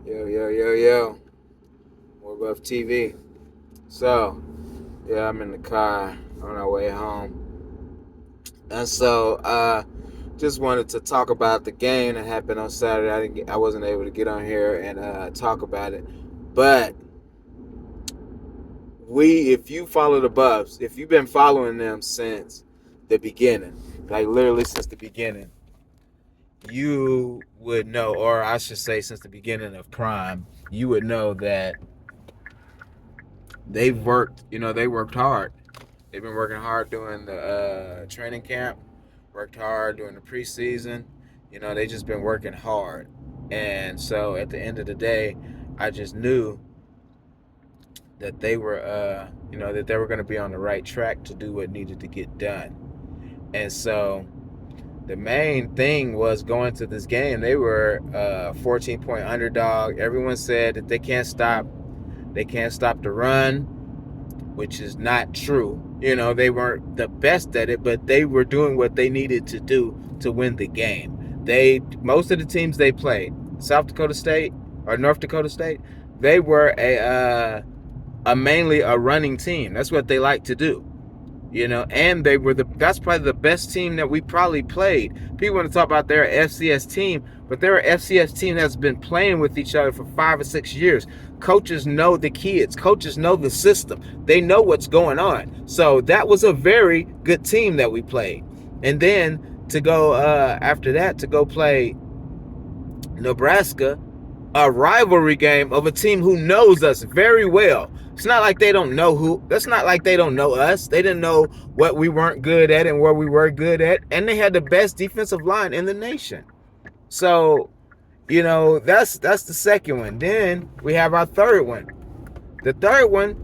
Yo, yo, yo, yo. More Buff TV. So, yeah, I'm in the car on our way home. And so, just wanted to talk about the game that happened on Saturday. I wasn't able to get on here and talk about it. But if you follow the Buffs, if you've been following them since the beginning, like literally since the beginning, you would know, or I should say since the beginning of Prime, you would know that they worked hard. They've been working hard during the training camp, worked hard during the preseason. They just been working hard. And so at the end of the day, I just knew that they were going to be on the right track to do what needed to get done. And so the main thing was going to this game. They were a 14-point underdog. Everyone said that they can't stop the run, which is not true. They weren't the best at it, but they were doing what they needed to do to win the game. Most of the teams they played, South Dakota State or North Dakota State, they were a mainly a running team. That's what they like to do. And that's probably the best team that we probably played. People want to talk about their FCS team, but they're an FCS team that's been playing with each other for 5 or 6 years. Coaches know the kids. Coaches know the system. They know what's going on. So that was a very good team that we played. And then to go after that to go play Nebraska, a rivalry game of a team who knows us very well. It's not like they don't know that's not like they don't know us. They didn't know what we weren't good at and where we were good at. And they had the best defensive line in the nation. So, that's the second one. Then we have our third one. The third one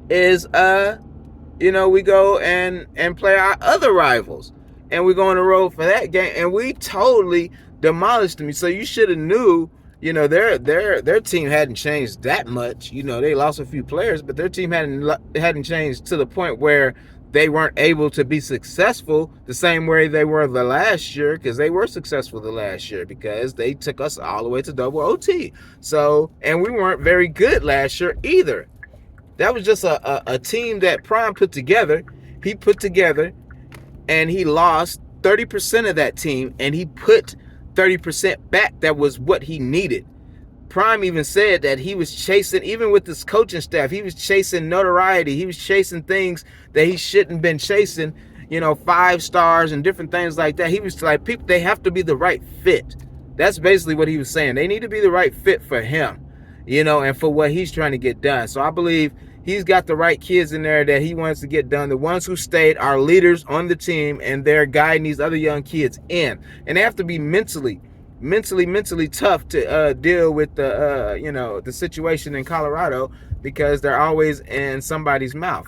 is we go and play our other rivals. And we go on the road for that game. And we totally demolished them. So you should have knew, their team hadn't changed that much. They lost a few players, but their team hadn't changed to the point where they weren't able to be successful the same way they were the last year, because they were successful the last year because they took us all the way to double OT. So, and we weren't very good last year either. That was just a team that Prime put together. He put together, and he lost 30% of that team, and he put 30% back. That was what he needed. Prime even said that he was chasing, even with his coaching staff, he was chasing notoriety. He was chasing things that he shouldn't been chasing, 5 stars and different things like that. He was like, people, they have to be the right fit. That's basically what he was saying. They need to be the right fit for him, and for what he's trying to get done. So I believe he's got the right kids in there that he wants to get done. The ones who stayed are leaders on the team, and they're guiding these other young kids in. And they have to be mentally tough to deal with the situation in Colorado, because they're always in somebody's mouth,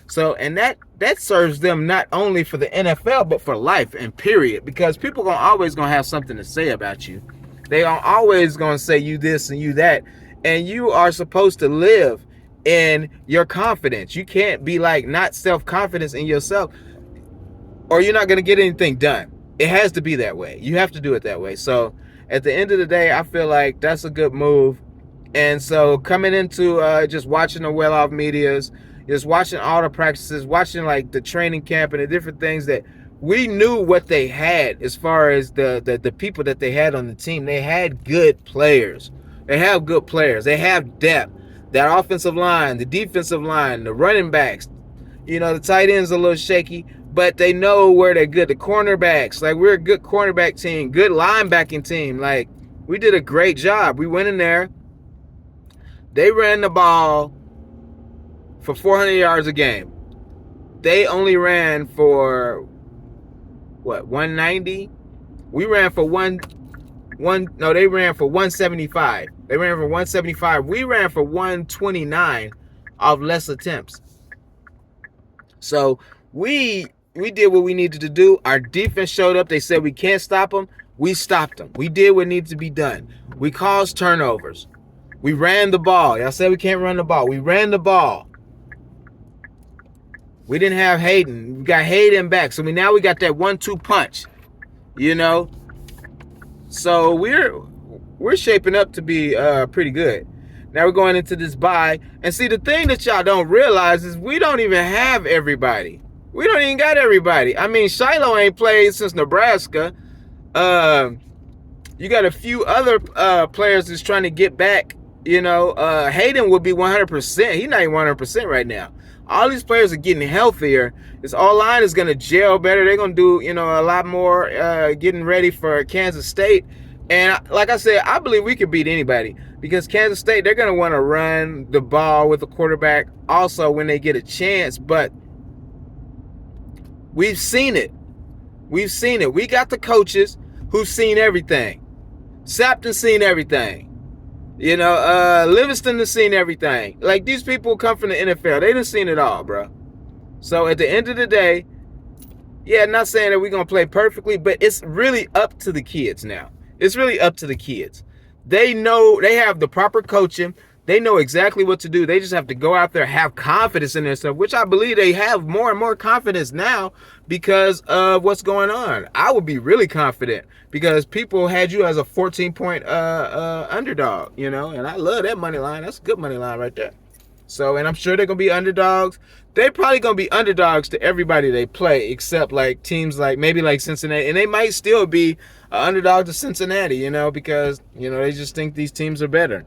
So, and that serves them not only for the NFL, but for life and period, because people always gonna have something to say about you. They are always gonna say you this and you that, and you are supposed to live in your confidence. You can't be like not self-confidence in yourself, or you're not gonna get anything done. It has to be that way. You have to do it that way. So at the end of the day, I feel like that's a good move. And so coming into just watching the well-off medias, just watching all the practices, watching like the training camp and the different things, that we knew what they had as far as the people that they had on the team. They had good players. They have good players. They have depth. That offensive line, the defensive line, the running backs, the tight end's a little shaky, but they know where they're good. The cornerbacks, like, we're a good cornerback team, good linebacking team. Like, we did a great job. We went in there. They ran the ball for 400 yards a game. They only ran for, 190? We ran for they ran for 175. They ran for 175. We ran for 129 off less attempts. So we did what we needed to do. Our defense showed up. They said we can't stop them. We stopped them. We did what needed to be done. We caused turnovers. We ran the ball. Y'all said we can't run the ball. We ran the ball. We didn't have Hayden. We got Hayden back. So now we got that 1-2 punch. So we're shaping up to be pretty good. Now we're going into this bye, and see, the thing that y'all don't realize is we don't even have everybody. We don't even got everybody. I mean, Shiloh ain't played since Nebraska. You got a few other players that's trying to get back. Hayden will be 100%. He's not even 100% right now. All these players are getting healthier. This all-line is going to gel better. They're going to do, a lot more getting ready for Kansas State. And like I said, I believe we could beat anybody because Kansas State, they're going to want to run the ball with the quarterback also when they get a chance. But we've seen it. We've seen it. We got the coaches who've seen everything. Sapton's seen everything. Livingston has seen everything. Like, these people come from the NFL. They done seen it all, bro. So at the end of the day, yeah, not saying that we're going to play perfectly, but it's really up to the kids now. It's really up to the kids. They know, they have the proper coaching. They know exactly what to do. They just have to go out there, have confidence in themselves, which I believe they have more and more confidence now because of what's going on. I would be really confident because people had you as a 14-point underdog, and I love that money line. That's a good money line right there. So, and I'm sure they're going to be underdogs. They're probably going to be underdogs to everybody they play, except like teams like maybe like Cincinnati. And they might still be an underdog to Cincinnati, because, they just think these teams are better.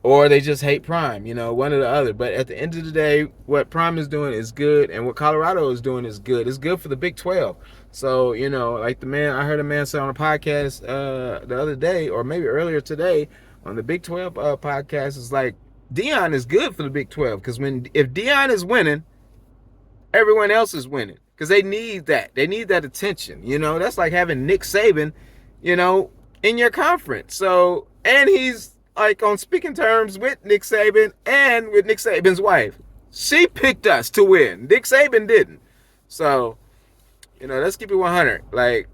Or they just hate Prime, one or the other. But at the end of the day, what Prime is doing is good, and what Colorado is doing is good. It's good for the Big 12. So, like I heard a man say on a podcast the other day, or maybe earlier today, on the Big 12 podcast, is like, Deion is good for the Big 12, because if Deion is winning, everyone else is winning, because they need that. They need that attention. That's like having Nick Saban, in your conference. So, and he's like on speaking terms with Nick Saban and with Nick Saban's wife. She picked us to win. Nick Saban didn't. So, let's keep it 100. Like,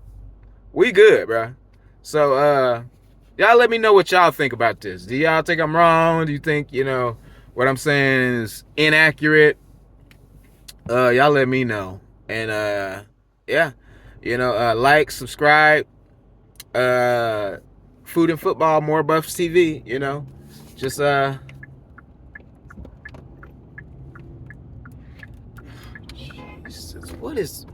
we good, bro. So, y'all let me know what y'all think about this. Do y'all think I'm wrong? Do you think, what I'm saying is inaccurate? Y'all let me know. And, yeah, like, subscribe, Food and Football, More Buffs TV, just, Jesus, what is